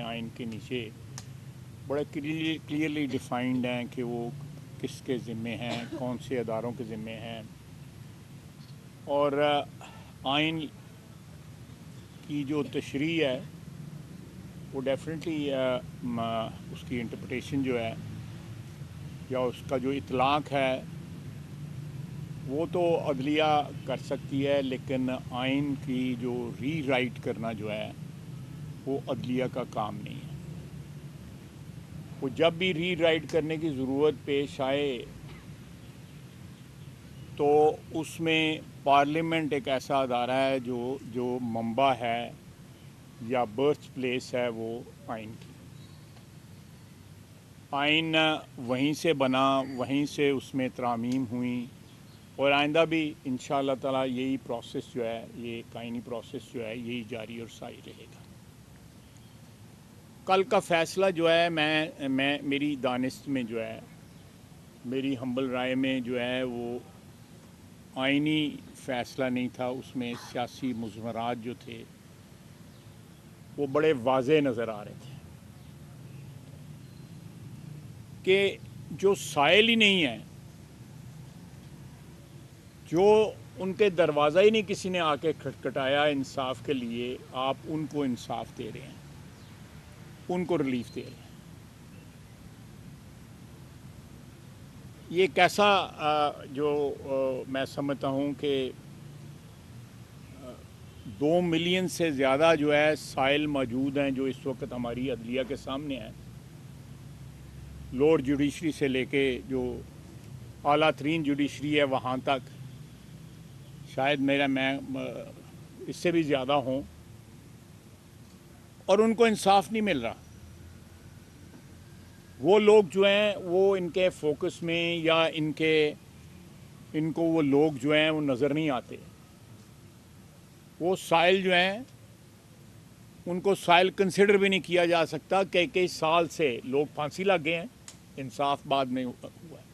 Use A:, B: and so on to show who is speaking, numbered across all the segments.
A: آئین کے نیچے بڑے کلیئرلی ڈیفائنڈ ہیں کہ وہ کس کے ذمے ہیں، کون سے اداروں کے ذمے ہیں، اور آئین کی جو تشریح ہے وہ ڈیفینیٹلی اس کی انٹرپریٹیشن جو ہے یا اس کا جو اطلاق ہے وہ تو عدلیہ کر سکتی ہے، لیکن آئین کی جو ری رائٹ کرنا جو ہے وہ عدلیہ کا کام نہیں ہے۔ وہ جب بھی ری رائٹ کرنے کی ضرورت پیش آئے تو اس میں پارلیمنٹ ایک ایسا ادارہ ہے جو منبع ہے یا برتھ پلیس ہے وہ آئین کی۔ آئین وہیں سے بنا، وہیں سے اس میں ترامیم ہوئیں، اور آئندہ بھی انشاءاللہ تعالیٰ یہی پروسیس جو ہے، یہ آئینی پروسیس جو ہے یہی جاری اور ساری رہے گا۔ کل کا فیصلہ جو ہے میں میری دانست میں جو ہے، میری ہمبل رائے میں جو ہے وہ آئینی فیصلہ نہیں تھا، اس میں سیاسی مضمرات جو تھے وہ بڑے واضح نظر آ رہے تھے کہ جو سائل ہی نہیں ہے، جو ان کے دروازہ ہی نہیں کسی نے آ کے کھٹکھٹایا انصاف کے لیے، آپ ان کو انصاف دے رہے ہیں، ان کو ریلیف دے رہے ہیں۔ یہ کیسا جو میں سمجھتا ہوں کہ 2 ملین سے زیادہ جو ہے سائل موجود ہیں جو اس وقت ہماری عدلیہ کے سامنے ہیں، لوور جوڈیشری سے لے کے جو اعلیٰ ترین جوڈیشری ہے وہاں تک، شاید میں اس سے بھی زیادہ ہوں، اور ان کو انصاف نہیں مل رہا۔ وہ لوگ جو ہیں وہ ان کے فوکس میں یا ان کو وہ لوگ جو ہیں وہ نظر نہیں آتے۔ وہ سائل جو ہیں ان کو سائل کنسیڈر بھی نہیں کیا جا سکتا کہ کئی سال سے لوگ پھانسی لگ گئے ہیں، انصاف بعد میں ہوا ہے۔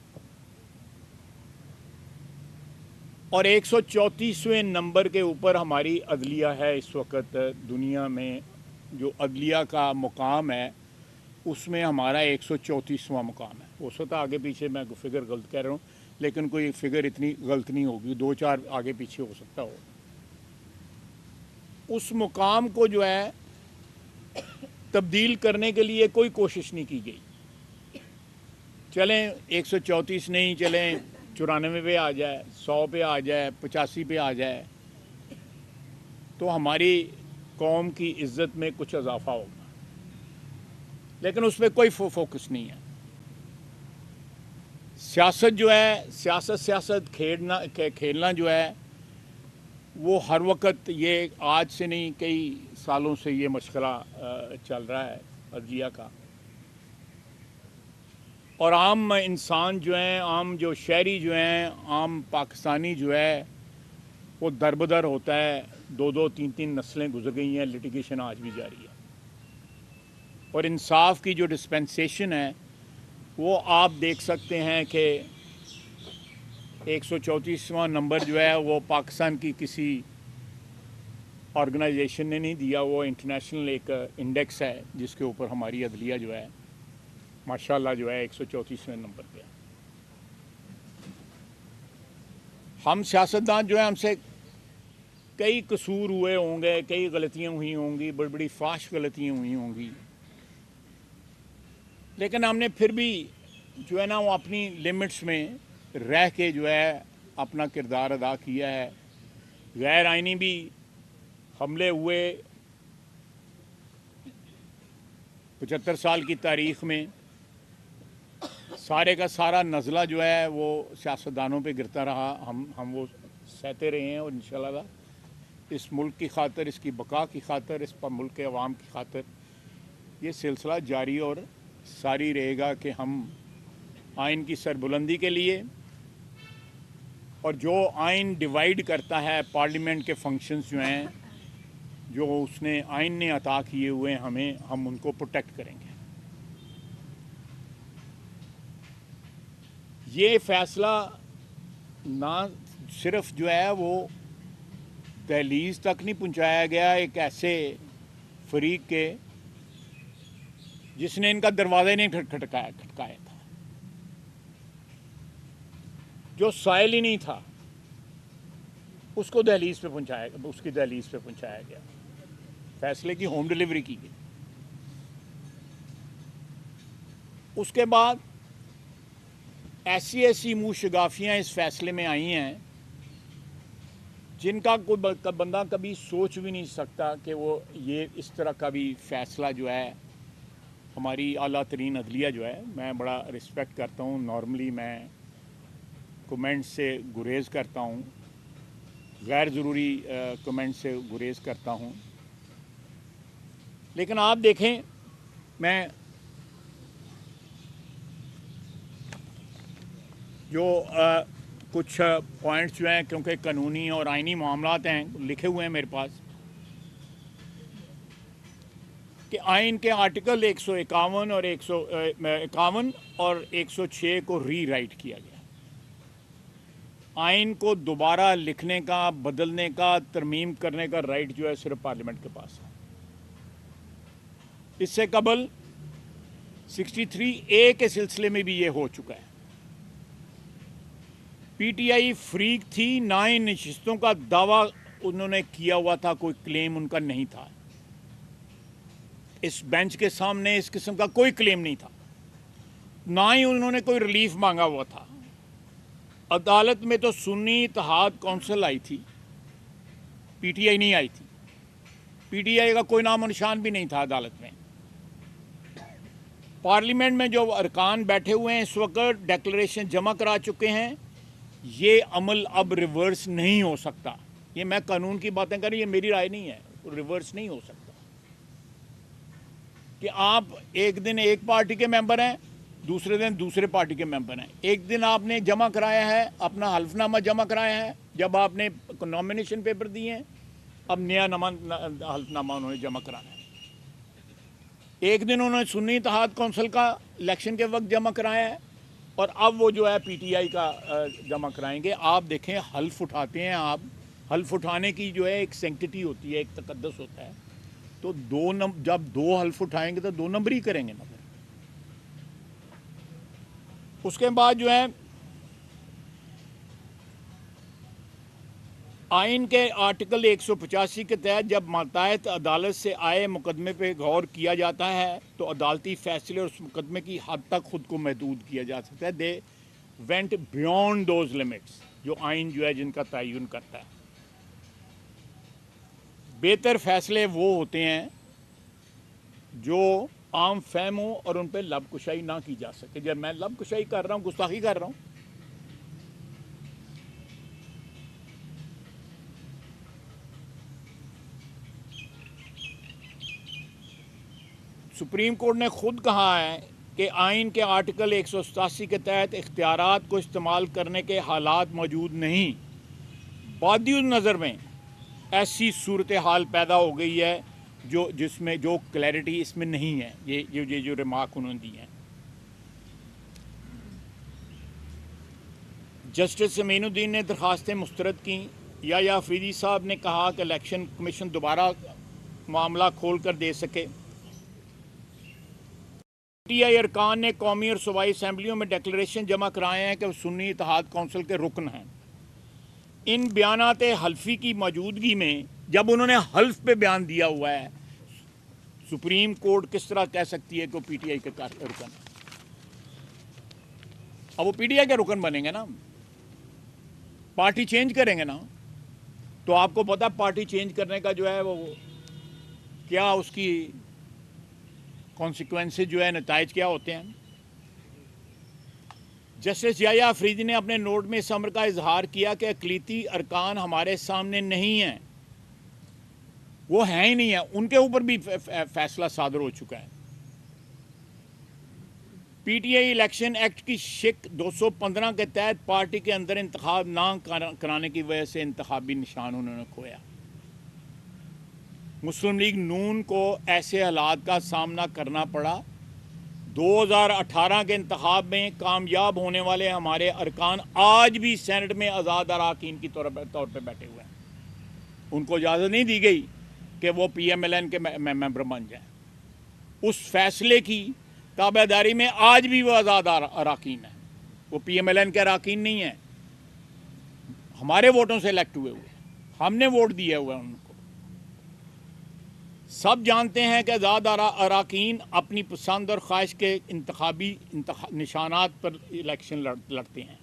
A: اور 134ویں نمبر کے اوپر ہماری عدلیہ ہے اس وقت دنیا میں، جو عدلیہ کا مقام ہے اس میں ہمارا 134واں مقام ہے۔ ہو سکتا آگے پیچھے میں فگر غلط کہہ رہا ہوں، لیکن کوئی فگر اتنی غلط نہیں ہوگی، 2-4 آگے پیچھے ہو سکتا ہو۔ اس مقام کو جو ہے تبدیل کرنے کے لیے کوئی کوشش نہیں کی گئی۔ چلیں 134 نہیں، چلیں 94 پہ آ جائے، 100 پہ آ جائے، 85 پہ آ جائے تو ہماری قوم کی عزت میں کچھ اضافہ ہوگا، لیکن اس پہ کوئی فوکس نہیں ہے۔ سیاست جو ہے، سیاست کھیلنا جو ہے وہ ہر وقت، یہ آج سے نہیں کئی سالوں سے یہ مشغلہ چل رہا ہے عدلیہ کا، اور عام انسان جو ہیں، عام جو شہری جو ہیں، عام پاکستانی جو ہے وہ دربدر ہوتا ہے۔ 2-3 نسلیں گزر گئی ہیں، لٹیگیشن آج بھی جاری ہے، اور انصاف کی جو ڈسپنسیشن ہے وہ آپ دیکھ سکتے ہیں کہ 134واں نمبر جو ہے وہ پاکستان کی کسی آرگنائزیشن نے نہیں دیا، وہ انٹرنیشنل ایک انڈیکس ہے جس کے اوپر ہماری عدلیہ جو ہے ماشاءاللہ جو ہے 134ویں نمبر پہ۔ ہم سیاستدان جو ہیں، ہم سے کئی قصور ہوئے ہوں گے، کئی غلطیاں ہوئی ہوں گی، بڑی بڑی فاش غلطیاں ہوئی ہوں گی، لیکن ہم نے پھر بھی جو ہے نا وہ اپنی لمٹس میں رہ کے جو ہے اپنا کردار ادا کیا ہے۔ غیر آئینی بھی حملے ہوئے 75 سال کی تاریخ میں، سارے کا سارا نزلہ جو ہے وہ سیاستدانوں پہ گرتا رہا، ہم وہ سہتے رہے ہیں، اور انشاءاللہ اس ملک کی خاطر، اس کی بقا کی خاطر، اس پر ملک کے عوام کی خاطر یہ سلسلہ جاری اور ساری رہے گا کہ ہم آئین کی سربلندی کے لیے، اور جو آئین ڈیوائیڈ کرتا ہے پارلیمنٹ کے فنکشنز جو ہیں، جو اس نے آئین نے عطا کیے ہوئے ہمیں، ہم ان کو پروٹیکٹ کریں گے۔ یہ فیصلہ نہ صرف جو ہے وہ دہلیز تک نہیں پہنچایا گیا ایک ایسے فریق کے जिसने इनका दरवाज़ा ही नहीं खटकाया था, जो साइल ही नहीं था, उसको दहलीज पे पहुंचाया, उसकी दहलीज पे पहुंचाया गया, फैसले की होम डिलीवरी की गई। उसके बाद ऐसी ऐसी मुँह शगाफियाँ इस फैसले में आई हैं जिनका कोई बंदा कभी सोच भी नहीं सकता कि वो ये इस तरह का भी फैसला जो है, हमारी आला तरीन अदलिया जो है, मैं बड़ा रिस्पेक्ट करता हूँ, नॉर्मली मैं कमेंट से गुरेज़ करता हूँ, गैर ज़रूरी कमेंट से गुरेज़ करता हूँ, लेकिन आप देखें, मैं जो कुछ पॉइंट्स जो हैं, क्योंकि कानूनी और आइनी मामलात हैं, लिखे हुए हैं मेरे पास, कि आइन के आर्टिकल 151 और 151 और 106 को री राइट किया गया। आइन को दोबारा लिखने का, बदलने का, तरमीम करने का राइट जो है सिर्फ पार्लियामेंट के पास है। इससे कबल 63A के सिलसिले में भी ये हो चुका है। पीटीआई फ्रीक थी, ना ही नशिस्तों का दावा उन्होंने किया हुआ था, कोई क्लेम उनका नहीं था। इस बेंच के सामने इस किस्म का कोई क्लेम नहीं था, ना ही उन्होंने कोई रिलीफ मांगा हुआ था। अदालत में तो सुन्नी इत्तेहाद कौंसिल आई थी, पीटीआई नहीं आई थी। पीटीआई का कोई नाम और निशान भी नहीं था अदालत में। पार्लियामेंट में जो अरकान बैठे हुए हैं इस वक्त डिक्लेरेशन जमा करा चुके हैं, ये अमल अब रिवर्स नहीं हो सकता। ये मैं कानून की बातें कर रही, ये मेरी राय नहीं है, रिवर्स नहीं हो सकता। कि आप एक दिन एक पार्टी के मेंबर हैं, दूसरे दिन दूसरे पार्टी के मेंबर हैं। एक दिन आपने जमा कराया है, अपना हल्फनामा जमा कराया है जब आपने नॉमिनेशन पेपर दिए हैं, अब नया हल्फनामा उन्होंने जमा कराना है। एक दिन उन्होंने सुन्नी इत्तेहाद कौंसिल का इलेक्शन के वक्त जमा कराया है, और अब वो जो है पीटीआई का जमा कराएंगे। आप देखें, हल्फ उठाते हैं आप, हल्फ उठाने की जो है एक सेंक्टिटी होती है, एक तकद्दस होता है, तो जब दो हल्फ उठाएंगे तो 2 नंबर ही करेंगे ना। उसके बाद जो है आइन के आर्टिकल 185 के तहत जब मातहत अदालत से आए मुकदमे पे गौर किया जाता है तो अदालती फैसले और उस मुकदमे की हद तक खुद को महदूद किया जा सकता है। They went beyond those limits, जो आइन जो है जिनका तयन करता है। बेहतर फैसले वो होते हैं जो आम फहम हो और उन पर लबकुशाई ना की जा सके। जब मैं लबकुशाई कर रहा हूँ, गुस्ताखी कर रहा हूँ, सुप्रीम कोर्ट ने खुद कहा है कि आइन के आर्टिकल 187 के तहत इख्तियारात को इस्तेमाल करने के हालात मौजूद नहीं। बावजूद नज़र में ऐसी सूरत हाल पैदा हो गई है जिसमें जो क्लैरिटी इसमें नहीं है। ये जो रिमार्क उन्होंने दी हैं। जस्टिस अमीनुद्दीन ने दरखास्तें मुस्तरद की। या अफरीदी साहब ने कहा कि इलेक्शन कमीशन दोबारा मामला खोल कर दे सके। पीटीआई अरकान ने कौमी और सूबाई असम्बलियों में डिक्लेरेशन जमा कराए हैं कि वो सुन्नी इत्तेहाद कौंसिल के रुकन हैं। इन बयानात हल्फी की मौजूदगी में जब उन्होंने हल्फ पे बयान दिया हुआ है, सुप्रीम कोर्ट किस तरह कह सकती है कि वो पीटीआई के रुकन है? अब वो पीटीआई के रुकन बनेंगे ना, पार्टी चेंज करेंगे ना, तो आपको पता पार्टी चेंज करने का जो है वो क्या उसकी कॉन्सिक्वेंसेज जो है, नताइज क्या होते हैं। जस्टिस याया अफरीदी ने अपने नोट में इस अमर का इजहार किया कि अक़लीती अरकान हमारे सामने नहीं हैं, वो हैं ही नहीं है, उनके ऊपर भी फैसला सादर हो चुका है। पीटीआई इलेक्शन एक्ट की शिक 215 के तहत पार्टी के अंदर इंतखाब ना कराने की वजह से इंतखाबी निशान उन्होंने खोया। मुस्लिम लीग नून को ऐसे हालात का सामना करना पड़ा। 2018 के इंतखाब में कामयाब होने वाले हमारे अरकान आज भी सेनेट में आज़ाद अरकान की तौर पर बैठे हुए हैं। उनको इजाज़त नहीं दी गई कि वो PMLN के मेंबर बन जाएं। उस फैसले की ताबेदारी में आज भी वो आज़ाद अराकीन है। वो PMLN के अराकीन नहीं है, हमारे वोटों से इलेक्ट हुए, हमने वोट दिया हुआ है उनको। सब जानते हैं कि आज़ाद अराकीन अपनी पसंद और ख्वाहिश के इंतखाबी निशानात पर इलेक्शन लड़ते हैं।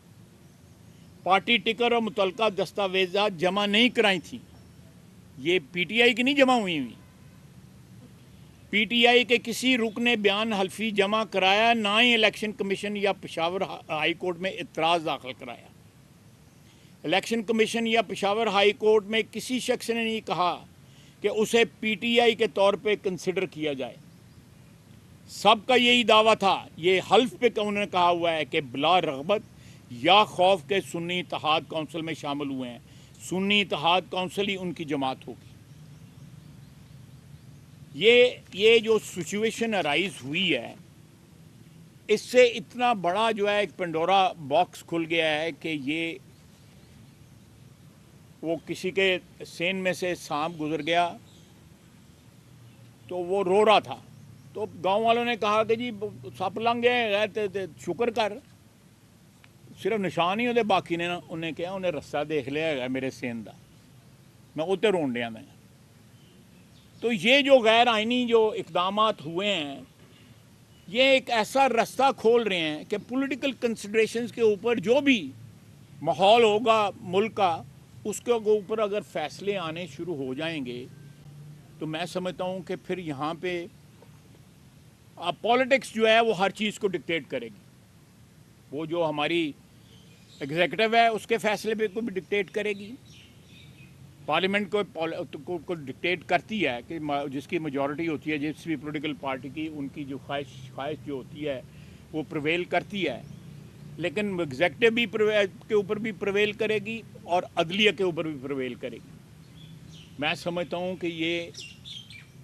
A: पार्टी टिकट और मुतल्लका दस्तावेज़ात जमा नहीं कराई थी, ये PTI की नहीं जमा हुई। PTI के किसी रुकने बयान हल्फी जमा कराया, ना ही इलेक्शन कमीशन या पेशावर हाई कोर्ट में इतराज़ दाखिल कराया। इलेक्शन कमीशन या पेशावर हाई कोर्ट में किसी शख्स ने नहीं कहा कि उसे PTI के तौर पे कंसिडर किया जाए। सबका यही दावा था, ये हल्फ पे उन्होंने कहा हुआ है कि बिला रग़बत या खौफ के सुन्नी इत्तेहाद काउंसिल में शामिल हुए हैं। सुन्नी इत्तेहाद काउंसिल ही उनकी जमात होगी। ये जो सिचुएशन अराइज हुई है, इससे इतना बड़ा जो है एक पंडोरा बॉक्स खुल गया है कि ये वो किसी के सेन में से सांप गुजर गया तो वो रो रहा था, तो गांव वालों ने कहा कि जी सप लंघ गए ते शुक्र कर, सिर्फ निशान ही उहदे बाकी ने ना। उन्हें कहा उन्हें रस्सा देख लिया है मेरे सेन का, मैं उत्ते रोन दिया मैं। तो ये जो गैर आइनी जो इकदामात हुए हैं, ये एक ऐसा रास्ता खोल रहे हैं कि पॉलिटिकल कंसिडरेशंस के ऊपर जो भी माहौल होगा मुल्क का, उसके ऊपर अगर फैसले आने शुरू हो जाएंगे तो मैं समझता हूँ कि फिर यहाँ पे पॉलिटिक्स जो है वो हर चीज़ को डिक्टेट करेगी। वो जो हमारी एग्जीक्यूटिव है उसके फैसले पे को भी डिक्टेट करेगी, पार्लियामेंट को डिक्टेट करती है कि जिसकी मेजॉरिटी होती है जिस भी पॉलिटिकल पार्टी की, उनकी जो ख्वाहिश जो होती है वो प्रिवेल करती है। लेकिन एग्जेक्टिव भी के ऊपर भी प्रिवेल करेगी और अदलिया के ऊपर भी प्रिवेल करेगी। मैं समझता हूँ कि ये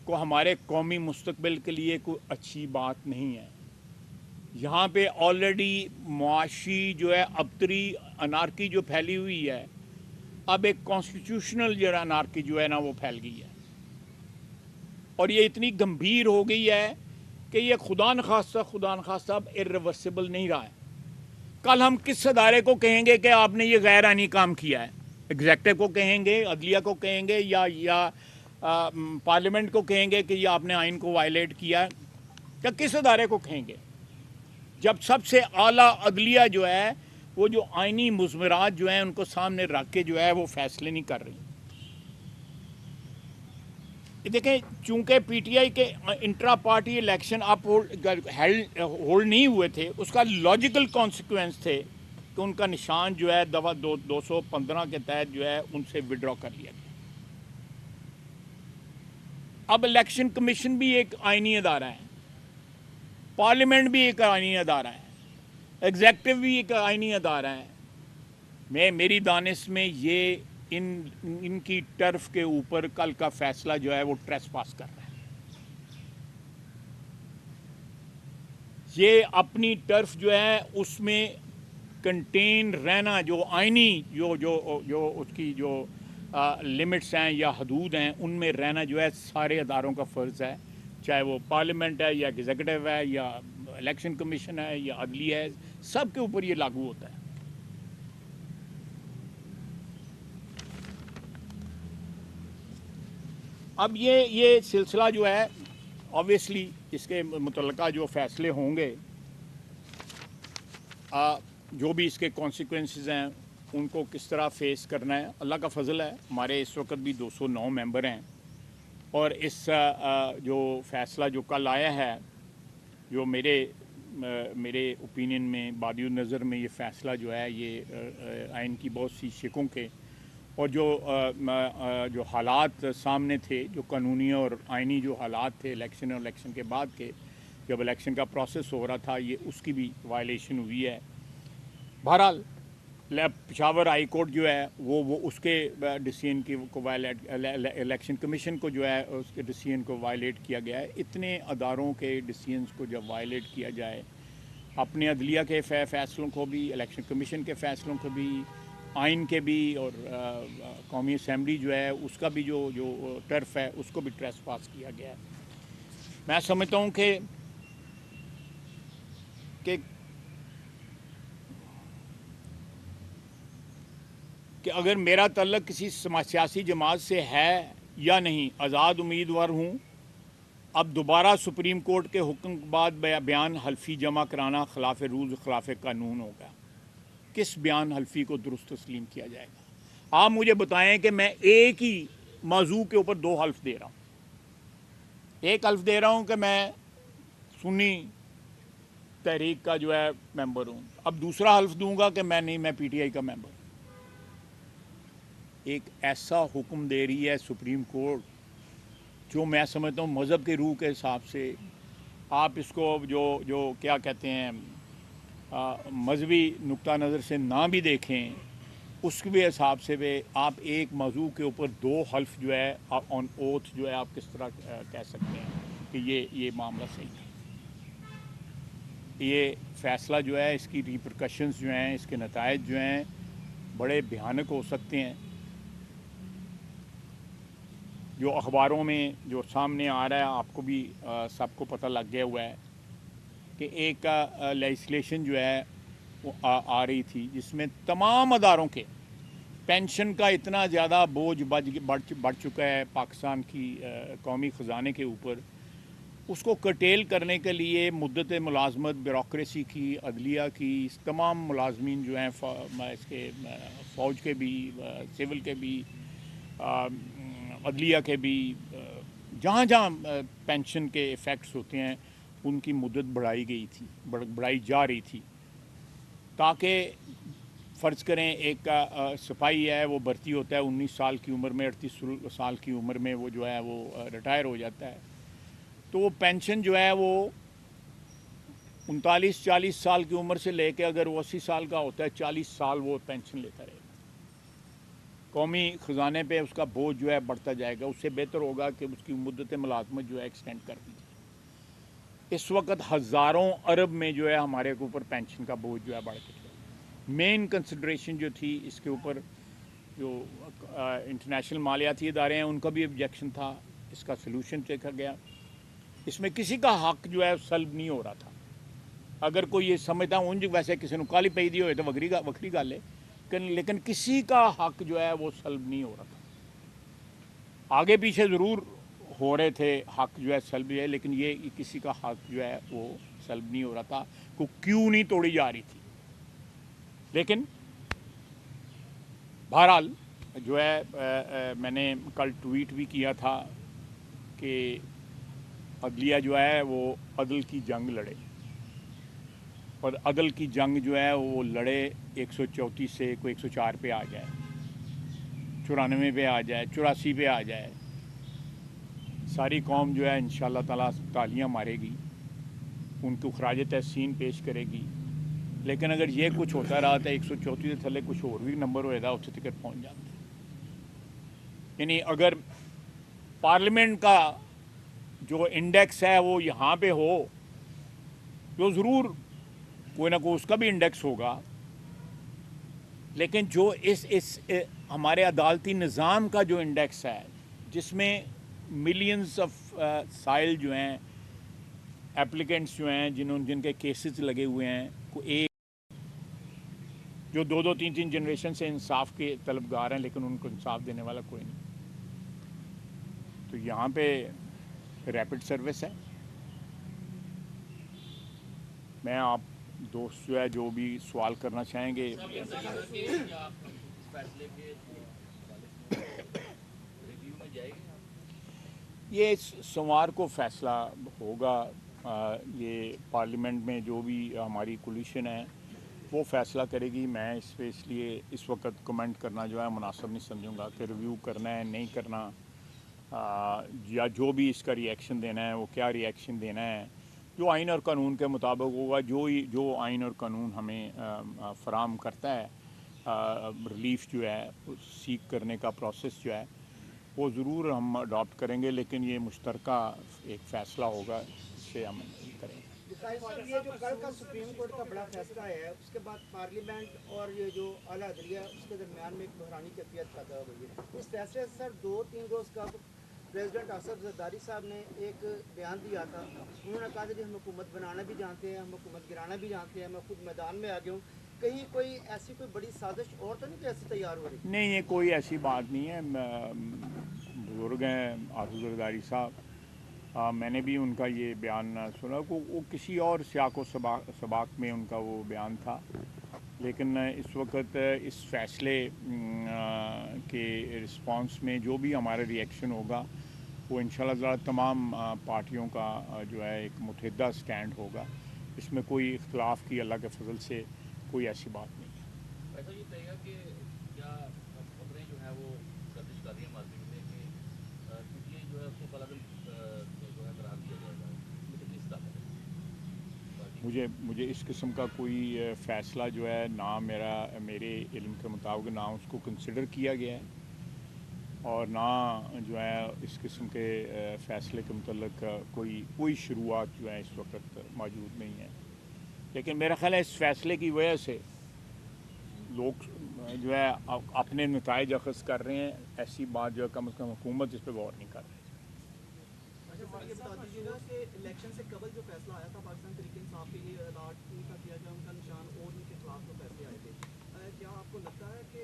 A: को हमारे कौमी मुस्तकबिल के लिए कोई अच्छी बात नहीं है। यहाँ पे ऑलरेडी मुआशी जो है अबतरी अनारकी जो फैली हुई है, अब एक कॉन्स्टिट्यूशनल जो अनारकी जो है ना वो फैल गई है, और ये इतनी गंभीर हो गई है कि ये खुदा न खास्ता अब इर्रिवर्सिबल नहीं रहा है। कल हम किस अदारे को कहेंगे कि आपने ये गैर आइनी काम किया है? एग्जेक्टिव को कहेंगे, अदलिया को कहेंगे, या पार्लियामेंट को कहेंगे कि ये आपने आइन को वायलेट किया, या किस अदारे को कहेंगे? जब सबसे आला अदलिया जो है वो जो आइनी मुज़मरात जो हैं उनको सामने रख के जो है वो फैसले नहीं कर रही। देखें, चूंकि PTI के इंट्रा पार्टी इलेक्शन आप होल्ड नहीं हुए थे, उसका लॉजिकल कॉन्सिक्वेंस थे कि उनका निशान जो है दफा 215 के तहत जो है उनसे विड्रॉ कर लिया गया। अब इलेक्शन कमीशन भी एक आइनी अदारा है, पार्लियामेंट भी एक आइनी अदारा है, एग्जेक्टिव भी एक आइनी अदारा है। मेरी दानिश में ये इनकी टर्फ के ऊपर कल का फैसला जो है वो ट्रेसपास कर रहा है। ये अपनी टर्फ जो है उसमें कंटेन रहना, जो आइनी जो उसकी जो लिमिट्स हैं या हदूद हैं, उनमें रहना जो है सारे अदारों का फ़र्ज़ है, चाहे वो पार्लियामेंट है या एग्जीक्यूटिव है या इलेक्शन कमीशन है या अदलिया है, सब के ऊपर ये लागू होता है। अब ये सिलसिला जो है ऑब्वियसली इसके मुतल्लिका जो फ़ैसले होंगे, जो भी इसके कॉन्सिक्वेंसेस हैं उनको किस तरह फेस करना है, अल्लाह का फ़ज़ल है। हमारे इस वक्त भी 209 मेंबर हैं, और इस जो फ़ैसला जो कल आया है, जो मेरे ओपिनियन में बादियो नज़र में ये फ़ैसला जो है ये आइन की बहुत सी शिकों के और जो हालात सामने थे, जो कानूनी और आइनी जो हालात थे इलेक्शन और इलेक्शन के बाद के, जब इलेक्शन का प्रोसेस हो रहा था, ये उसकी भी वायलेशन हुई है। बहरहाल पेशावर हाई कोर्ट जो है वो उसके डिसीजन की को वायलेट, इलेक्शन कमीशन को जो है उसके डिसीजन को वायलेट किया गया है। इतने अदारों के डिसीजंस को जब वायलेट किया जाए, अपने अदलिया के फ़ैसलों को भी, इलेक्शन कमीशन के फ़ैसलों को भी, आइन के भी, और कौमी असम्बली जो है उसका भी जो टर्फ है उसको भी ट्रेसपास किया गया है। मैं समझता हूँ कि अगर मेरा तल्लक किसी सियासी जमात से है या नहीं, आज़ाद उम्मीदवार हूँ। अब दोबारा सुप्रीम कोर्ट के हुक्म के बाद बयान हल्फी जमा कराना खिलाफ रूल खिलाफ कानून होगा। किस बयान हल्फी को दुरुस्त तस्लीम किया जाएगा? आप मुझे बताएं कि मैं एक ही मौजू के ऊपर दो हल्फ दे रहा हूँ। एक हल्फ दे रहा हूँ कि मैं सुन्नी तहरीक का जो है मेंबर हूँ, अब दूसरा हल्फ दूंगा कि मैं नहीं, मैं पीटीआई का मेंबर हूँ। एक ऐसा हुक्म दे रही है सुप्रीम कोर्ट जो मैं समझता हूँ मज़हब के रूह के हिसाब से, आप इसको जो क्या कहते हैं मजहबी नुक्ता नज़र से ना भी देखें, उसके भी हिसाब से भी आप एक मौजू के ऊपर दो हल्फ जो है ऑन ओथ जो है आप किस तरह कह सकते हैं कि ये मामला सही है। ये फ़ैसला जो है, इसकी रिपरकशंस जो हैं, इसके नतायज जो हैं बड़े भयानक हो सकते हैं। जो अखबारों में जो सामने आ रहा है, आपको भी सबको पता लग गया हुआ है कि एक लेजिस्लेशन जो है वो आ रही थी जिसमें तमाम अदारों के पेंशन का इतना ज़्यादा बोझ बढ़ चुका है पाकिस्तान की कौमी ख़जाने के ऊपर, उसको कर्टेल करने के लिए मुद्दत मुलाजमत, ब्यूरोक्रेसी की, अदलिया की, तमाम मुलाजमीन जो हैं इसके फ़ौज के भी, सिविल के भी, अदलिया के भी, जहाँ जहाँ पेंशन के इफ़ेक्ट्स होते हैं उनकी मुद्दत बढ़ाई जा रही थी, ताकि फ़र्ज़ करें एक सिपाही है, वो भर्ती होता है 19 साल की उम्र में, 38 साल की उम्र में वो जो है वो रिटायर हो जाता है, तो वो पेंशन जो है वो 39-40 साल की उम्र से लेकर अगर वो 80 साल का होता है 40 साल वो पेंशन लेता रहेगा। कौमी ख़जाने पे उसका बोझ जो है बढ़ता जाएगा। उससे बेहतर होगा कि उसकी मुद्दत मुलाज़मत जो है एक्सटेंड कर दी जाए। इस वक्त हज़ारों अरब में जो है हमारे के ऊपर पेंशन का बोझ जो है बढ़ चुका है। मेन कंसिड्रेशन जो थी इसके ऊपर, जो इंटरनेशनल मालियाती इदारे हैं उनका भी ऑब्जेक्शन था, इसका सलूशन देखा गया। इसमें किसी का हक जो है सल्ब नहीं हो रहा था। अगर कोई ये समझता उंज वैसे किसी ने काली पई दी हो तो वक्री गल है, लेकिन किसी का हक जो है वो सल्ब नहीं हो रहा था। आगे पीछे ज़रूर हो रहे थे हक जो है सल्ब है, लेकिन ये किसी का हक जो है वो सल्ब नहीं हो रहा था। को क्यों नहीं तोड़ी जा रही थी। लेकिन बहरहाल जो है मैंने कल ट्वीट भी किया था कि अदलिया जो है वो अदल की जंग लड़े, और अदल की जंग जो है वो लड़े 134 से कोई 104 पे आ जाए, 94 पे आ जाए, 84 पे आ जाए, सारी कौम जो है इंशाअल्लाह ताला तालियां मारेगी, उनको खराज तहसीन पेश करेगी। लेकिन अगर ये कुछ होता रहा तो 134 के थले कुछ और भी नंबर होएगा, उत्थे तक पहुँच जाते। यानी अगर पार्लियामेंट का जो इंडेक्स है वो यहाँ पे हो तो ज़रूर कोई ना कोई उसका भी इंडेक्स होगा, लेकिन जो इस हमारे अदालती निज़ाम का जो इंडेक्स है, जिसमें मिलियंस ऑफ साइल जो हैं, एप्लीकेंट्स जो हैं, जिनके केसेस लगे हुए हैं, को एक जो 2-3 जनरेशन से इंसाफ के तलबगार हैं, लेकिन उनको इंसाफ देने वाला कोई नहीं। तो यहाँ पे रैपिड सर्विस है। मैं आप दोस्त जो है जो भी सवाल करना चाहेंगे। ये सोमवार को फैसला होगा। ये पार्लियामेंट में जो भी हमारी कोलिशन है वो फैसला करेगी। मैं इस पे इसलिए इस वक्त कमेंट करना जो है मुनासिब नहीं समझूंगा कि रिव्यू करना है नहीं करना, या जो भी इसका रिएक्शन देना है वो क्या रिएक्शन देना है। जो आइन और कानून के मुताबिक होगा, जो आइन और कानून हमें फ़राहम करता है रिलीफ जो है सीख करने का प्रोसेस जो है वो ज़रूर हम अडॉप्ट करेंगे, लेकिन ये मुश्तरका एक फ़ैसला होगा, इससे हम करेंगे।
B: ये जो कल का सुप्रीम कोर्ट का बड़ा फैसला है, उसके बाद पार्लियामेंट और ये जो आला अदलिया उसके दरमियान में एक बहरानी कैफियत पैदा हो गई है। इस फैसले से सर 2-3 रोज़ का प्रेसिडेंट असद जरदारी साहब ने एक बयान दिया था, उन्होंने कहा था कि हम हुकूमत बनाना भी जानते हैं, हम हुकूमत गिराना भी जानते हैं, मैं खुद मैदान में आ गया हूँ। कहीं कोई ऐसी कोई बड़ी साजिश और तो नहीं कैसे तैयार हो रही?
A: नहीं, ये कोई ऐसी बात नहीं है। बुजुर्ग हैं आसिफ जरदारी साहब, मैंने भी उनका ये बयान सुना। वो किसी और सियाक व सबाक में उनका वो बयान था, लेकिन इस वक्त इस फैसले के रिस्पांस में जो भी हमारा रिएक्शन होगा वो इंशाल्लाह तमाम पार्टियों का जो है एक मुतहदा स्टैंड होगा। इसमें कोई इख्तलाफ की अल्लाह के फजल से कोई ऐसी बात नहीं है।
C: ऐसा ये कहेगा कि क्या खबरें जो है वो गर्दिश कर रही हैं मार्केट में कि पीटीआई जो है उसको पलागन जो है करार दिया जाएगा, लेकिन इस तरह
A: मुझे इस किस्म का कोई फ़ैसला जो है ना मेरे इल्म के मुताबिक ना उसको कंसिडर किया गया है, और ना जो है इस किस्म के फ़ैसले के मतलब कोई शुरुआत जो है इस वक्त मौजूद नहीं है। लेकिन मेरा ख़्याल है इस फ़ैसले की वजह से लोग जो है अपने नताइज अख़ज़ कर रहे हैं। ऐसी बात जो है कम से कम हुकूमत इस पर गौर नहीं कर रही।
D: अच्छा सर, ये बता दीजिएगा कि इलेक्शन से कबल जो फैसला आया था पाकिस्तान तहरीक इंसाफ के लिए अलाट उनका किया जाए उनका निशान और उनके खिलाफ जो फैसले आए थे, क्या आपको लगता है कि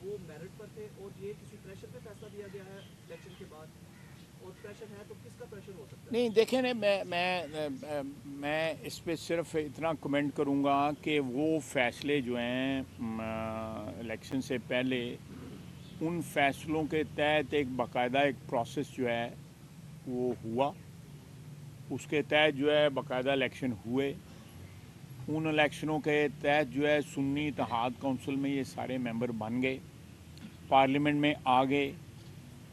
D: वो मेरिट पर थे और ये किसी प्रेशर पे फैसला दिया गया है इलेक्शन के बाद? और प्रेशर है तो किसका प्रेशर हो सकता है?
A: नहीं, देखें ना, मैं इस पे सिर्फ इतना कमेंट करूँगा कि वो फ़ैसले जो हैं इलेक्शन से पहले उन फ़ैसलों के तहत एक बाकायदा एक प्रोसेस जो है वो हुआ, उसके तहत जो है बाकायदा इलेक्शन हुए। उन इलेक्शनों के तहत जो है सुन्नी इत्तेहाद कौंसिल में ये सारे मेंबर बन गए, पार्लियामेंट में आ गए,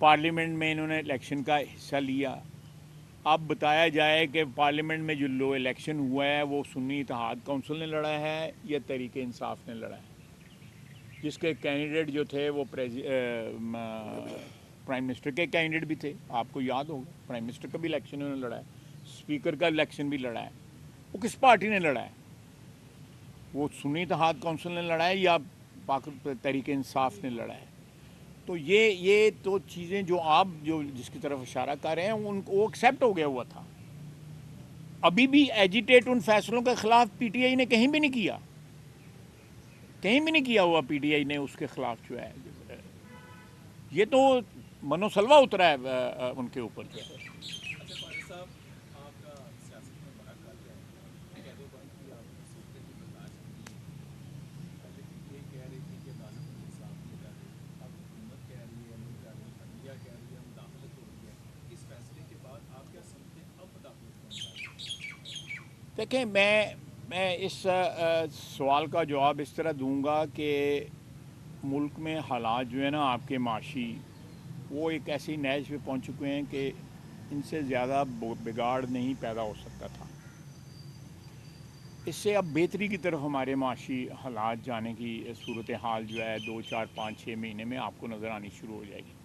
A: पार्लियामेंट में इन्होंने इलेक्शन का हिस्सा लिया। अब बताया जाए कि पार्लियामेंट में जो इलेक्शन हुआ है वो सुन्नी इत्तेहाद कौंसिल ने लड़ा है या तहरीक इंसाफ ने लड़ा है, जिसके कैंडिडेट जो थे वो प्राइम मिनिस्टर के कैंडिडेट भी थे। आपको याद होगा प्राइम मिनिस्टर का भी इलेक्शन उन्होंने लड़ा है, स्पीकर का इलेक्शन भी लड़ा है। वो किस पार्टी ने लड़ा है? वो सुन्नी इत्तेहाद कौंसिल ने लड़ा है या तहरीक इंसाफ ने लड़ा है? तो ये तो चीज़ें जो आप जिसकी तरफ इशारा कर रहे हैं उनको वो एक्सेप्ट हो गया हुआ था। अभी भी एजिटेट उन फैसलों के ख़िलाफ़ पीटीआई ने कहीं भी नहीं किया, कहीं भी नहीं किया हुआ पीटीआई ने उसके ख़िलाफ़ जो है। ये तो मनोसलवा उतरा है उनके ऊपर जो है।
E: अच्छा फारिस साहब, आपका सियासत में बड़ा कल है, कैदों बंद की आपने सूरतें भी बर्दाश्त की, लेकिन ये कह रही थी कि अदालत में इंसाफ नहीं कर रही, अब हुकूमत कह रही है नहीं कर रही, अदलिया कह रही है मुदाखलत हो रही है। इस फैसले के बाद आप क्या समझते हैं अब मुदाखलत कौन कर?
A: देखें, मैं इस सवाल का जवाब इस तरह दूंगा कि मुल्क में हालात जो है ना आपके माशी, वो एक ऐसी नैज पे पहुंच चुके हैं कि इनसे ज़्यादा बिगाड़ नहीं पैदा हो सकता था। इससे अब बेहतरी की तरफ हमारे माशी हालात जाने की सूरत हाल जो है 2, 4, 5, 6 महीने में आपको नज़र आनी शुरू हो जाएगी।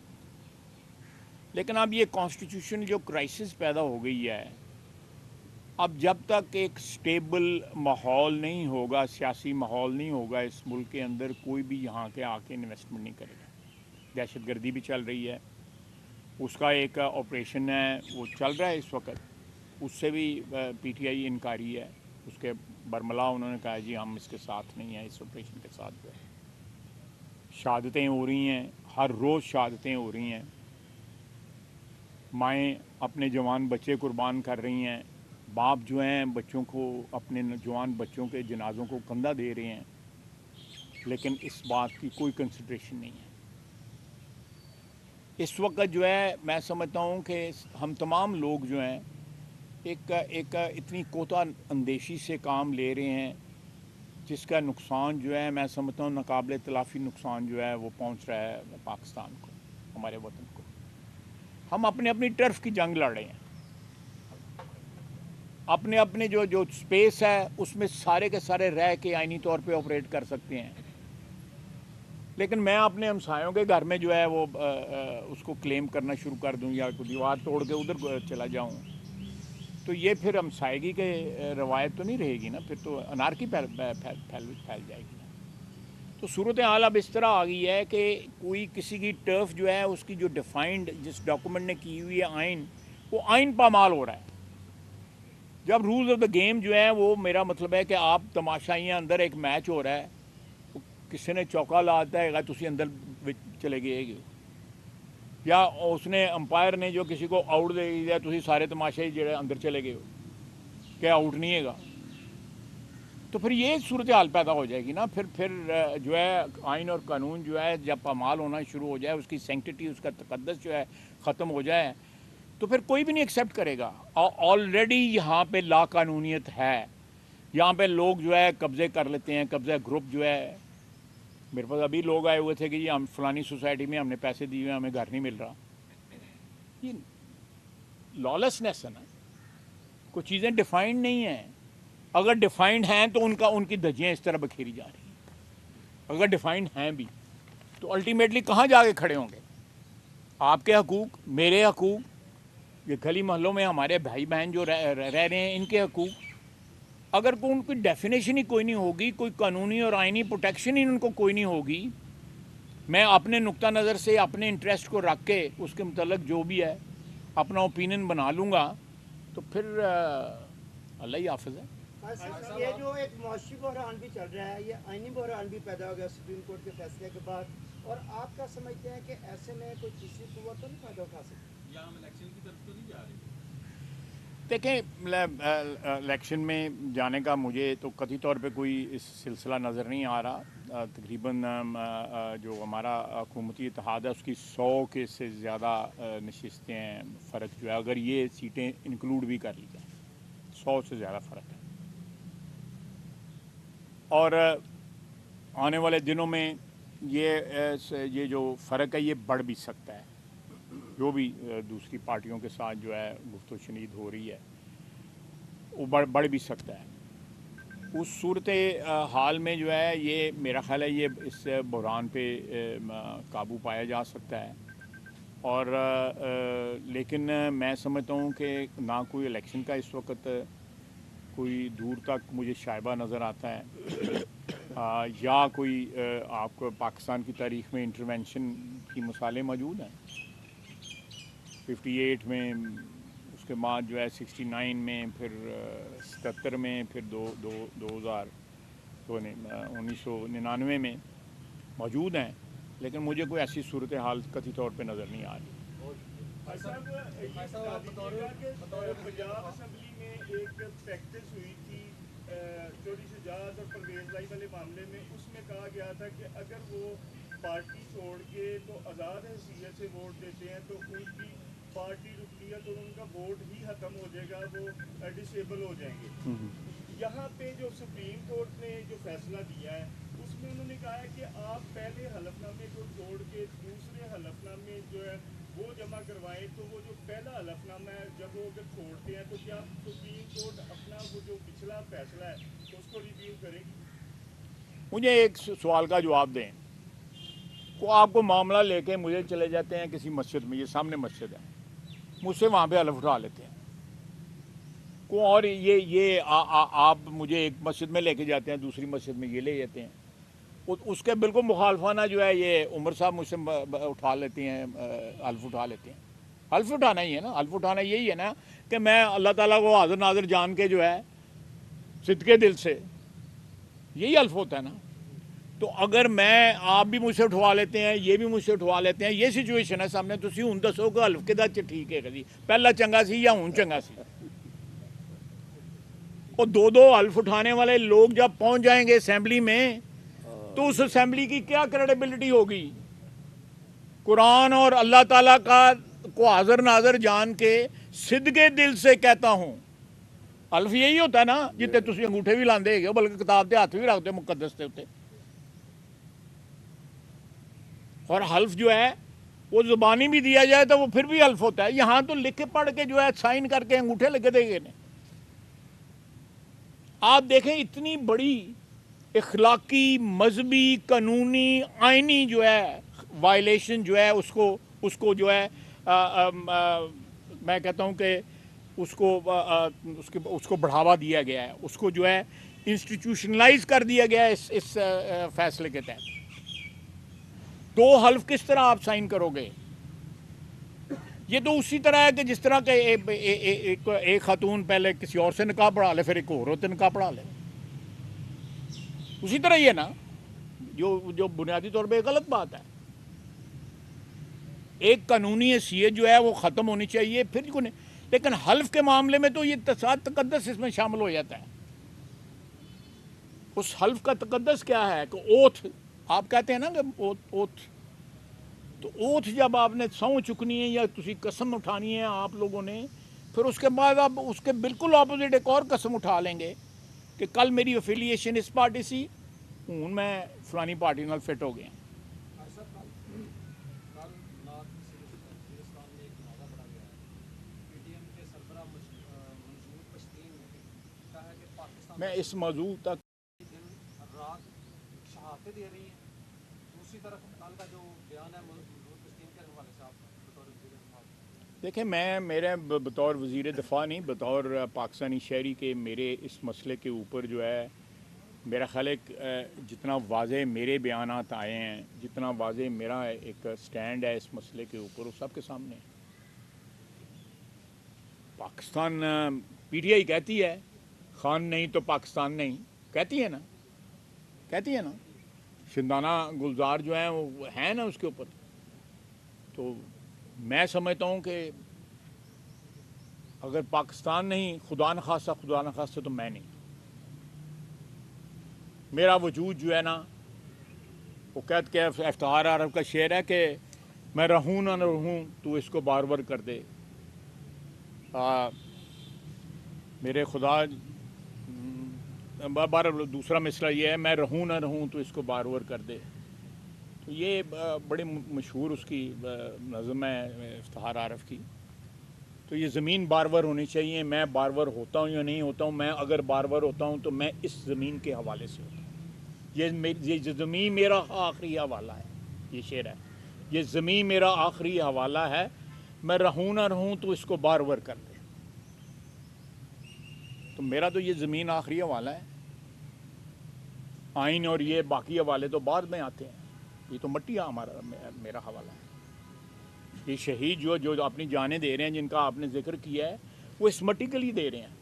A: लेकिन अब ये कॉन्स्टिट्यूशन जो क्राइसिस पैदा हो गई है, अब जब तक एक स्टेबल माहौल नहीं होगा, सियासी माहौल नहीं होगा इस मुल्क के अंदर, कोई भी यहाँ के आके इन्वेस्टमेंट नहीं करेगा। दहशतगर्दी भी चल रही है, उसका एक ऑपरेशन है वो चल रहा है इस वक्त, उससे भी पीटीआई इनकारी है। उसके बरमला उन्होंने कहा जी हम इसके साथ नहीं हैं, इस ऑपरेशन के साथ जो है। शहादतें हो रही हैं, हर रोज़ शहादतें हो रही हैं, माएँ अपने जवान बच्चे कुर्बान कर रही हैं, बाप जो हैं बच्चों को, अपने जवान बच्चों के जनाज़ों को कंधा दे रहे हैं, लेकिन इस बात की कोई कंसिडरेशन नहीं है। इस वक्त जो है मैं समझता हूँ कि हम तमाम लोग जो हैं एक इतनी कोता अंदेशी से काम ले रहे हैं जिसका नुकसान जो है मैं समझता हूँ नाकाबिले तलाफ़ी नुकसान जो है वो पहुँच रहा है पाकिस्तान को, हमारे वतन को। हम अपनी टर्फ की जंग लड़ रहे हैं, अपने जो स्पेस है उसमें सारे के सारे रह के आइनी तौर पे ऑपरेट कर सकते हैं, लेकिन मैं अपने हमसायों के घर में जो है वो उसको क्लेम करना शुरू कर दूं या दीवार तोड़ के उधर चला जाऊं, तो ये फिर हमसायगी के रवायत तो नहीं रहेगी ना, फिर तो अनारकी फैल जाएगी ना। تو صورت حال اب اس طرح آ گئی ہے کہ کوئی کسی کی ٹرف جو ہے اس کی جو ڈیفائنڈ جس ڈاکومنٹ نے کی ہوئی ہے آئین، وہ آئین پامال ہو رہا ہے. جب رولز آف دا گیم جو ہے وہ، میرا مطلب ہے کہ آپ تماشائیاں اندر ایک میچ ہو رہا ہے، کسی نے چوکا لاتا ہے گا تسی اندر چلے گئے گے، یا اس نے امپائر نے جو کسی کو آؤٹ دے دیا تسی سارے تماشائی جڑے اندر چلے گئے ہو کہ آؤٹ نہیں ہے گا. تو پھر یہ صورت حال پیدا ہو جائے گی نا. پھر جو ہے آئین اور قانون جو ہے جب پامال ہونا شروع ہو جائے، اس کی سینکٹیٹی، اس کا تقدس جو ہے ختم ہو جائے، تو پھر کوئی بھی نہیں ایکسیپٹ کرے گا. آلریڈی یہاں پہ لا قانونیت ہے، یہاں پہ لوگ جو ہے قبضے کر لیتے ہیں. قبضہ گروپ جو ہے، میرے پاس ابھی لوگ آئے ہوئے تھے کہ جی ہم فلانی سوسائٹی میں ہم نے پیسے دیے ہوئے، ہمیں گھر نہیں مل رہا. یہ لالیسنیس ہے نا. کوئی چیزیں ڈیفائنڈ نہیں ہیں. اگر ڈیفائنڈ ہیں تو ان کی دھجیاں اس طرح بکھیری جا رہی ہیں. اگر ڈیفائنڈ ہیں بھی تو الٹیمیٹلی کہاں جا کے کھڑے ہوں گے؟ آپ کے حقوق، میرے حقوق، یہ گلی محلوں میں ہمارے بھائی بہن جو رہ رہے ہیں ان کے حقوق، اگر کوئی ان کی ڈیفینیشن ہی کوئی نہیں ہوگی، کوئی قانونی اور آئینی پروٹیکشن ہی ان کو کوئی نہیں ہوگی، میں اپنے نقطہ نظر سے اپنے انٹرسٹ کو رکھ کے اس کے متعلق جو بھی ہے اپنا اوپینین بنا لوں گا، تو پھر اللہ ہی حافظ ہے.
B: یہ جو ایک معاشی بحران بھی چل رہا ہے، یہ آئینی بحران بھی پیدا ہو گیا سپریم کورٹ کے فیصلے کے بعد، اور آپ کیا سمجھتے ہیں کہ ایسے میں کوئی تیسری قوت تو نہیں فائدہ اٹھا سکتی؟
E: یا ہم الیکشن کی طرف تو نہیں جا رہے؟
A: دیکھیں، الیکشن میں جانے کا مجھے تو قطعی طور پہ کوئی اس سلسلہ نظر نہیں آ رہا. تقریباً جو ہمارا حکومتی اتحاد ہے اس کی 100 کے سے زیادہ نشستیں ہیں. فرق جو ہے اگر یہ سیٹیں انکلوڈ بھی کر لی جائیں، 100 سے زیادہ فرق ہے. اور آنے والے دنوں میں یہ جو فرق ہے یہ بڑھ بھی سکتا ہے. جو بھی دوسری پارٹیوں کے ساتھ جو ہے گفت و شنید ہو رہی ہے وہ بڑھ بھی سکتا ہے. اس صورت حال میں جو ہے یہ میرا خیال ہے یہ اس بحران پہ قابو پایا جا سکتا ہے. اور لیکن میں سمجھتا ہوں کہ نہ کوئی الیکشن کا اس وقت کوئی دور تک مجھے شائبہ نظر آتا ہے، یا کوئی آپ کو پاکستان کی تاریخ میں انٹرونشن کی مثالیں موجود ہیں. 58 میں، اس کے بعد جو ہے 69 میں، پھر 77 میں، پھر 1999 میں موجود ہیں. لیکن مجھے کوئی ایسی صورتحال قطعی طور پہ نظر نہیں آ رہی.
F: پنجاب اسمبلی میں ایک پریکٹس ہوئی تھی چودھری شجاعت اور پرویز لائی والے معاملے میں، اس میں کہا گیا تھا کہ اگر وہ پارٹی چھوڑ کے تو آزاد حیثیت سے ووٹ دیتے ہیں تو ان کی پارٹی رکنیت اور ان کا ووٹ ہی ختم ہو جائے گا، وہ ڈسیبل ہو جائیں گے. یہاں پہ جو سپریم کورٹ نے جو فیصلہ دیا ہے اس میں انہوں نے کہا ہے کہ آپ پہلے حلف نامے کو چھوڑ کے دوسرے حلف نامے جو ہے وہ جمع کروائیں. تو وہ جو پہلا حلف نامہ ہے جب وہ اگر چھوڑتے ہیں تو کیا سپریم کورٹ اپنا وہ جو پچھلا فیصلہ ہے اس کو ریویو کرے گی؟
A: مجھے ایک سوال کا جواب دیں. کو آپ کو معاملہ لے کے مجھے چلے جاتے ہیں کسی مسجد میں، یہ سامنے مسجد ہے، مجھ سے وہاں پہ حلف اٹھا لیتے ہیں کو، اور یہ آپ مجھے ایک مسجد میں لے کے جاتے ہیں، دوسری مسجد میں یہ لے جاتے ہیں. اس کے بالکل مخالفانہ جو ہے یہ عمر صاحب مجھ سے اٹھا لیتے ہیں، حلف اٹھا لیتے ہیں. حلف اٹھانا ہی ہے نا، حلف اٹھانا یہی ہے نا کہ میں اللہ تعالیٰ کو حاضر ناظر جان کے جو ہے صدقے دل سے، یہی حلف ہوتا ہے نا. تو اگر آپ بھی مجھ سے اٹھوا لیتے ہیں، یہ بھی مجھ سے اٹھوا لیتے ہیں، یہ سچویشن ہے سامنے. تسی ہوں دسو کہ حلف کے دچ ٹھیک ہے جی، پہلا چنگا سی یا ہوں چنگا سی؟ اور دو حلف اٹھانے والے لوگ جب پہنچ جائیں گے اسمبلی میں تو اس اسمبلی کی کیا کریڈیبلٹی ہوگی؟ قرآن اور اللہ تعالیٰ کو حاضر ناظر جان کے صدقے دل سے کہتا ہوں. حلف یہی ہوتا ہے نا جتے تسی انگوٹھے بھی لاندے گے، بلکہ کتاب دے ہاتھ بھی رکھتے مقدس کے اتنے. اور حلف جو ہے وہ زبانی بھی دیا جائے تو وہ پھر بھی حلف ہوتا ہے. یہاں تو لکھ پڑھ کے جو ہے سائن کر کے انگوٹھے لگے دے گے. آپ دیکھیں اتنی بڑی اخلاقی، مذہبی، قانونی، آئینی جو ہے وائلیشن جو ہے اس کو جو ہے میں کہتا ہوں کہ اس کو بڑھاوا دیا گیا ہے, اس کو جو ہے انسٹیٹیوشنلائز کر دیا گیا ہے اس فیصلے کے تحت. 2 حلف کس طرح آپ سائن کرو گے؟ یہ تو اسی طرح ہے کہ جس طرح کہ ایک خاتون پہلے کسی اور سے نکاح پڑھا لے, پھر ایک اور ہوتے نکاح پڑھا لے. اسی طرح یہ نا جو بنیادی طور پہ غلط بات ہے. ایک قانونی حیثیت جو ہے وہ ختم ہونی چاہیے, پھر کیوں نہیں. لیکن حلف کے معاملے میں تو یہ تقدس اس میں شامل ہو جاتا ہے. اس حلف کا تقدس کیا ہے کہ اوتھ, آپ کہتے ہیں نا کہ اوتھ, تو اوتھ جب آپ نے سਹੁੰ چکنی ہے یا تسی قسم اٹھانی ہے آپ لوگوں نے, پھر اس کے بعد آپ اس کے بالکل اپوزٹ ایک اور قسم اٹھا لیں گے کہ کل میری افیلیشن اس پارٹی سی, ہوں میں فلانی پارٹی نال فٹ ہو گیا. میں اس موضوع تک
D: رات شہادتیں دے رہی ہیں, دوسری طرف کل کا جو بیان ہے منظور پشتین کے حوالے سے آپ بطور وزیر دفاع.
A: دیکھیں, میرے بطور وزیر دفاع نہیں, بطور پاکستانی شہری کے میرے اس مسئلے کے اوپر جو ہے میرا خیال ہے جتنا واضح میرے بیانات آئے ہیں, جتنا واضح میرا ایک سٹینڈ ہے اس مسئلے کے اوپر, وہ سب کے سامنے ہے. پاکستان پی ٹی آئی کہتی ہے خان نہیں تو پاکستان نہیں, کہتی ہے نا. شندانہ گلزار جو ہیں وہ ہیں نا اس کے اوپر. تو میں سمجھتا ہوں کہ اگر پاکستان نہیں, خدا نخواستہ تو میں نہیں. میرا وجود جو ہے نا, وہ کہتے کہ افتخار عرب کا شعر ہے کہ میں رہوں نہ رہوں تو اس کو بار بار کر دے. میرے خدا, بار دوسرا مصرع یہ ہے, میں رہوں نہ رہوں تو اس کو بار بار کر دے. تو یہ بڑی مشہور اس کی نظم ہے افتخار عارف کی. تو یہ زمین بارور ہونی چاہیے. میں بارور ہوتا ہوں یا نہیں ہوتا ہوں, میں اگر بارور ہوتا ہوں تو میں اس زمین کے حوالے سے ہوتا ہوں. یہ زمین میرا آخری حوالہ ہے, یہ شعر ہے. یہ زمین میرا آخری حوالہ ہے, میں رہوں نہ رہوں تو اس کو بارور کر دے. تو میرا تو یہ زمین آخری حوالہ ہے. آئین اور یہ باقی حوالے تو بعد میں آتے ہیں. یہ تو مٹی میرا حوالہ ہے. یہ شہید جو اپنی جانیں دے رہے ہیں, جن کا آپ نے ذکر کیا ہے, وہ اس مٹی کے لیے دے رہے ہیں.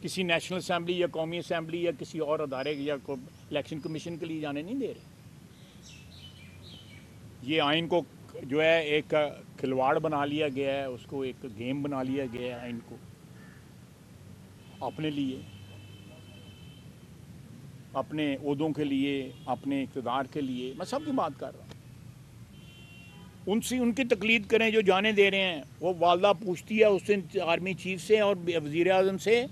A: کسی نیشنل اسمبلی یا قومی اسمبلی یا کسی اور ادارے یا الیکشن کمیشن کے لیے جانے نہیں دے رہے. یہ آئین کو جو ہے ایک کھلواڑ بنا لیا گیا ہے, اس کو ایک گیم بنا لیا گیا ہے آئین کو اپنے لیے, اپنے عہدوں کے لیے, اپنے اقتدار کے لیے. میں سب کی بات کر رہا ہوں. ان کی تقلید کریں جو جانے دے رہے ہیں. وہ والدہ پوچھتی ہے اس سے آرمی چیف سے اور وزیر اعظم سے,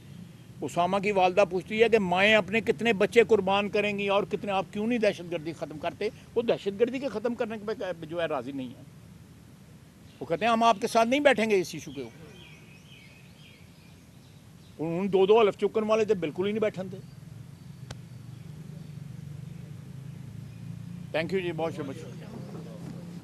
A: اسامہ کی والدہ پوچھتی ہے کہ مائیں اپنے کتنے بچے قربان کریں گی اور کتنے, آپ کیوں نہیں دہشت گردی ختم کرتے. وہ دہشت گردی کے ختم کرنے پہ جو ہے راضی نہیں ہے. وہ کہتے ہیں ہم آپ کے ساتھ نہیں بیٹھیں گے اس ایشو کے اوپر. ان 2 حلف چکن والے تھے, بالکل ہی نہیں بیٹھن تھے. تھینک یو جی, بہت شکریہ.